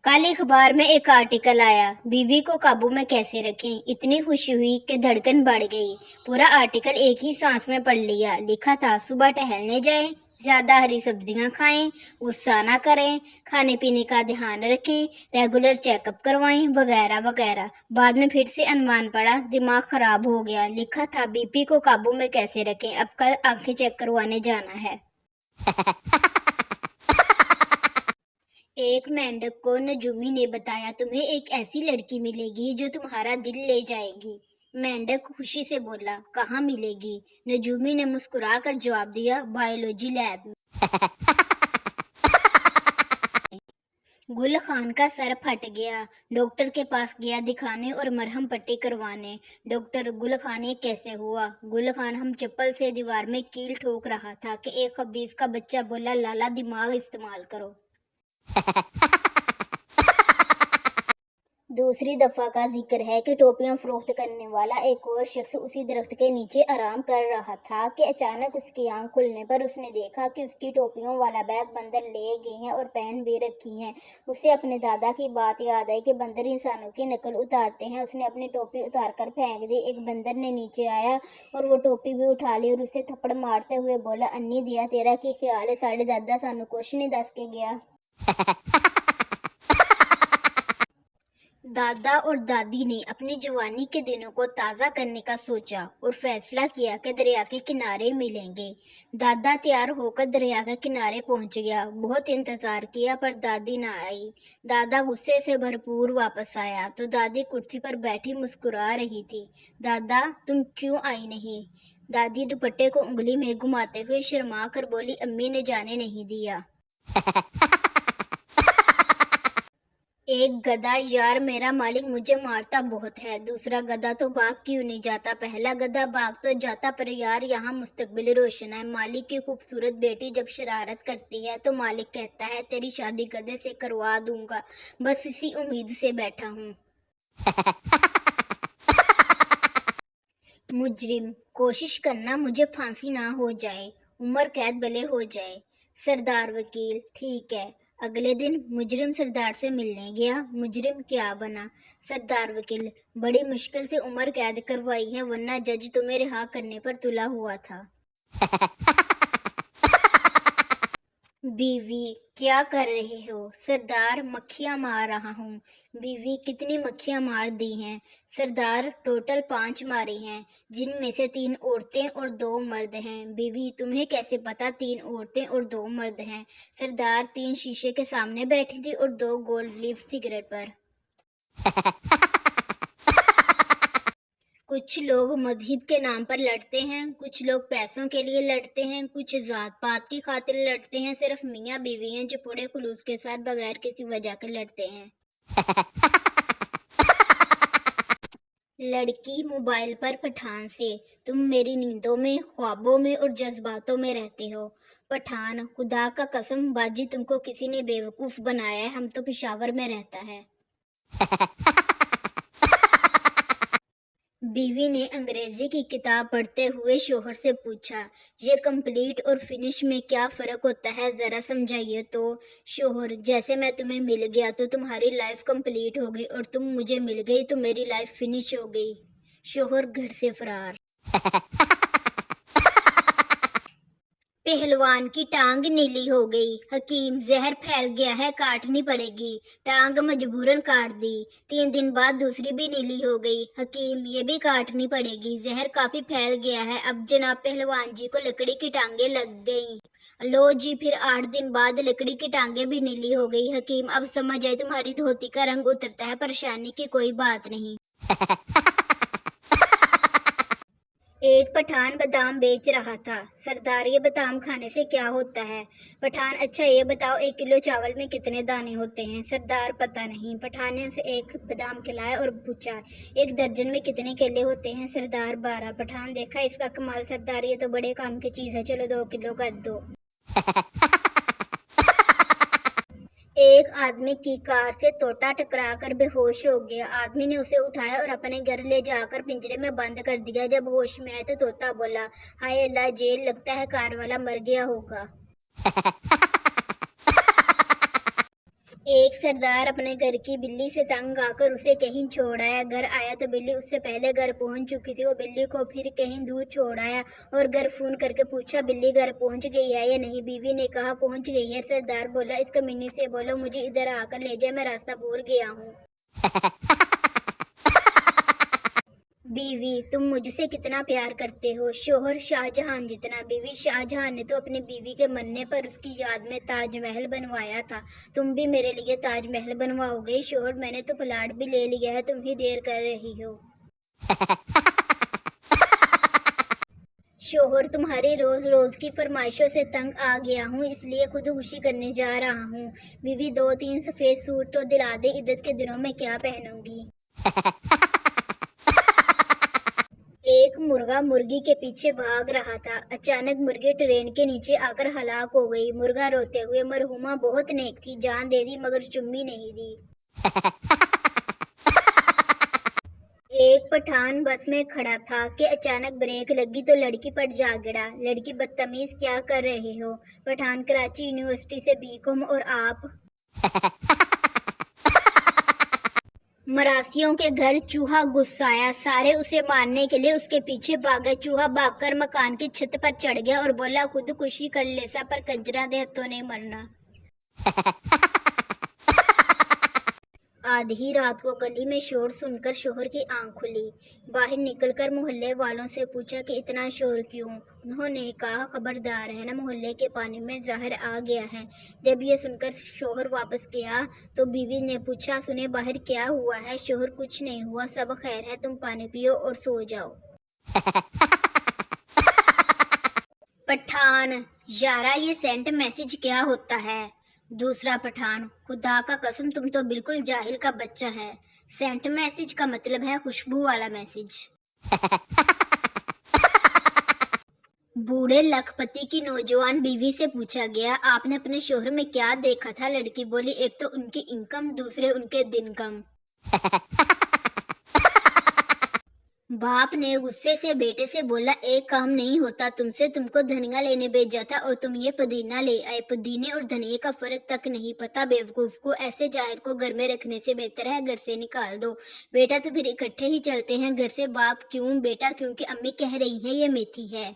कल अखबार में एक आर्टिकल आया, बीवी को काबू में कैसे रखें। इतनी खुशी हुई कि धड़कन बढ़ गई। पूरा आर्टिकल एक ही सांस में पढ़ लिया। लिखा था, सुबह टहलने जाएं, ज्यादा हरी सब्जियां खाएं, गुस्सा ना करें, खाने पीने का ध्यान रखें, रेगुलर चेकअप करवाएं, वगैरह वगैरह। बाद में फिर से अनुमान पड़ा, दिमाग खराब हो गया। लिखा था, बीपी को काबू में कैसे रखें, अब कल आंखें चेक करवाने जाना है। एक मेंढक को नजूमी ने बताया, तुम्हें एक ऐसी लड़की मिलेगी जो तुम्हारा दिल ले जाएगी। मेंढक खुशी से बोला, कहाँ मिलेगी? नजूमी ने मुस्कुरा कर जवाब दिया, बायोलॉजी लैब में। गुल खान का सर फट गया। डॉक्टर के पास गया दिखाने और मरहम पट्टी करवाने। डॉक्टर, गुल खान ये कैसे हुआ? गुल खान, हम चप्पल से दीवार में कील ठोक रहा था कि एक खबीज का बच्चा बोला, लाला दिमाग इस्तेमाल करो। दूसरी दफा का जिक्र है कि टोपियां फरोख्त करने वाला एक और शख्स उसी दरख्त के नीचे आराम कर रहा था कि अचानक उसकी आंख खुलने पर उसने देखा कि उसकी टोपियों वाला बैग बंदर ले गए हैं और पहन भी रखी हैं। उसे अपने दादा की बात याद आई कि बंदर इंसानों की नकल उतारते हैं। उसने अपनी टोपी उतार कर फेंक दी। एक बंदर ने नीचे आया और वो टोपी भी उठा ली और उसे थप्पड़ मारते हुए बोला, अन्नी दिया तेरा की ख्याल है, साढ़े दादा सानू कुछ नहीं दस के गया। दादा और दादी ने अपनी जवानी के दिनों को ताज़ा करने का सोचा और फैसला किया कि दरिया के किनारे मिलेंगे। दादा तैयार होकर दरिया के किनारे पहुंच गया। बहुत इंतजार किया पर दादी ना आई। दादा गुस्से से भरपूर वापस आया तो दादी कुर्सी पर बैठी मुस्कुरा रही थी। दादा, तुम क्यों आई नहीं? दादी दुपट्टे को उंगली में घुमाते हुए शर्मा कर बोली, अम्मी ने जाने नहीं दिया। एक गधा, यार मेरा मालिक मुझे मारता बहुत है। दूसरा गधा, तो भाग क्यों नहीं जाता? पहला गधा, भाग तो जाता पर यार यहाँ मुस्तकबिल रोशन है। मालिक की खूबसूरत बेटी जब शरारत करती है तो मालिक कहता है, तेरी शादी गधे से करवा दूंगा, बस इसी उम्मीद से बैठा हूँ। मुजरिम, कोशिश करना मुझे फांसी ना हो जाए, उम्र कैद भले हो जाए। सरदार वकील, ठीक है। अगले दिन मुजरिम सरदार से मिलने गया। मुजरिम क्या बना? सरदार वकील, बड़ी मुश्किल से उम्र कैद करवाई है, वरना जज तुम्हें रिहा करने पर तुला हुआ था। बीवी, क्या कर रहे हो? सरदार, मक्खियां मार रहा हूँ। बीवी, कितनी मक्खियां मार दी हैं? सरदार, टोटल 5 मारी हैं, जिनमें से 3 औरतें और 2 मर्द हैं। बीवी, तुम्हें कैसे पता 3 औरतें और 2 मर्द हैं? सरदार, 3 शीशे के सामने बैठी थी और 2 गोल्ड लीफ सिगरेट पर। कुछ लोग मजहब के नाम पर लड़ते हैं, कुछ लोग पैसों के लिए लड़ते हैं, कुछ जात पात की खातिर लड़ते हैं। सिर्फ मियाँ बीवी हैं जो पूरे खुलूस के साथ बगैर किसी वजह के लड़ते हैं। लड़की मोबाइल पर पठान से, तुम मेरी नींदों में, ख्वाबों में और जज्बातों में रहते हो। पठान, खुदा का कसम बाजी, तुमको किसी ने बेवकूफ बनाया है, हम तो पेशावर में रहता है। बीवी ने अंग्रेजी की किताब पढ़ते हुए शोहर से पूछा, ये कंप्लीट और फिनिश में क्या फर्क होता है, जरा समझाइए तो। शोहर, जैसे मैं तुम्हें मिल गया तो तुम्हारी लाइफ कंप्लीट हो गई और तुम मुझे मिल गई तो मेरी लाइफ फिनिश हो गई। शोहर घर से फरार। पहलवान की टांग नीली हो गई। हकीम, जहर फैल गया है, काटनी पड़ेगी। टांग मजबूरन काट दी। 3 दिन बाद दूसरी भी नीली हो गई। हकीम, ये भी काटनी पड़ेगी, जहर काफी फैल गया है। अब जनाब पहलवान जी को लकड़ी की टांगे लग गई। लो जी, फिर 8 दिन बाद लकड़ी की टांगे भी नीली हो गई। हकीम, अब समझ आए, तुम्हारी धोती का रंग उतरता है, परेशानी की कोई बात नहीं। एक पठान बादाम बेच रहा था। सरदार, ये बादाम खाने से क्या होता है? पठान, अच्छा ये बताओ, 1 किलो चावल में कितने दाने होते हैं? सरदार, पता नहीं। पठान ने उसे एक बादाम खिलाया और पूछा, 1 दर्जन में कितने केले होते हैं? सरदार, 12। पठान, देखा इसका कमाल? सरदार, ये तो बड़े काम की चीज है, चलो 2 किलो कर दो। एक आदमी की कार से तोता टकराकर बेहोश हो गया। आदमी ने उसे उठाया और अपने घर ले जाकर पिंजरे में बंद कर दिया। जब होश में आया तो तोता बोला, हाय अल्लाह, जेल, लगता है कार वाला मर गया होगा। ایک سردار اپنے گھر کی بلی سے تنگ آ کر اسے کہیں چھوڑ آیا۔ گھر آیا تو بلی اس سے پہلے گھر پہنچ چکی تھی۔ وہ بلی کو پھر کہیں دور چھوڑ آیا اور گھر فون کر کے پوچھا بلی گھر پہنچ گئی ہے یا نہیں۔ بیوی نے کہا پہنچ گئی ہے۔ سردار بولا اس کمینی سے بولو مجھے ادھر آ کر لے جائے، میں راستہ بھول گیا ہوں۔ بیوی تم مجھ سے کتنا پیار کرتے ہو؟ شوہر شاہجہان جتنا۔ بیوی شاہ جہان نے تو اپنی بیوی کے مرنے پر اس کی یاد میں تاج محل بنوایا تھا، تم بھی میرے لیے تاج محل بنواؤ گے؟ شوہر میں نے تو پلاٹ بھی لے لیا ہے، تم ہی دیر کر رہی ہو۔ شوہر تمہاری روز روز کی فرمائشوں سے تنگ آ گیا ہوں، اس لیے خودکشی کرنے جا رہا ہوں۔ بیوی 2-3 سفید سوٹ تو دلا دے، عدت کے دنوں میں کیا پہنوں گی؟ ایک مرغا مرغی کے پیچھے بھاگ رہا تھا، اچانک مرغی ٹرین کے نیچے آ کر ہلاک ہو گئی۔ مرغا روتے ہوئے مرحومہ بہت نیک تھی، جان دے دی مگر چمی نہیں دی۔ ایک پٹھان بس میں کھڑا تھا کہ اچانک بریک لگی تو لڑکی پر جا گرا۔ لڑکی بدتمیز کیا کر رہے ہو؟ پٹھان کراچی یونیورسٹی سے بی.کام اور آپ؟ مراسیوں کے گھر چوہا گھس آیا، سارے اسے مارنے کے لیے اس کے پیچھے بھاگے۔ چوہا بھاگ کر مکان کی چھت پر چڑھ گیا اور بولا خودکشی کر لے سا پر کنجرا دے ہتھوں نہیں مرنا۔ آدھی رات کو گلی میں شور سن کر شوہر کی آنکھ کھلی۔ باہر نکل کر محلے والوں سے پوچھا کہ اتنا شور کیوں؟ انہوں نے کہا خبردار رہنا، محلے کے پانی میں زہر آ گیا ہے۔ جب یہ سن کر شوہر واپس گیا تو بیوی نے پوچھا سنیں باہر کیا ہوا ہے؟ شوہر کچھ نہیں ہوا، سب خیر ہے، تم پانی پیو اور سو جاؤ۔ پٹھان یارا یہ سینٹ میسج کیا ہوتا ہے؟ دوسرا پٹھان خدا کا قسم تم تو بالکل جاہل کا بچہ ہے، سینٹ میسج کا مطلب ہے خوشبو والا میسج۔ بوڑھے لکھپتی کی نوجوان بیوی سے پوچھا گیا آپ نے اپنے شوہر میں کیا دیکھا تھا؟ لڑکی بولی ایک تو ان کی انکم، دوسرے ان کے دن کم۔ باپ نے غصے سے بیٹے سے بولا ایک کام نہیں ہوتا تم سے، تم کو دھنیا لینے بھیجا تھا اور تم یہ پودینہ لے آئے، پودینے اور دھنیے کا فرق تک نہیں پتا بیوقوف کو، ایسے جاہل کو گھر میں رکھنے سے بہتر ہے گھر سے نکال دو۔ بیٹا تو پھر اکٹھے ہی چلتے ہیں گھر سے۔ باپ کیوں؟ بیٹا کیونکہ امی کہہ رہی ہیں یہ میتھی ہے۔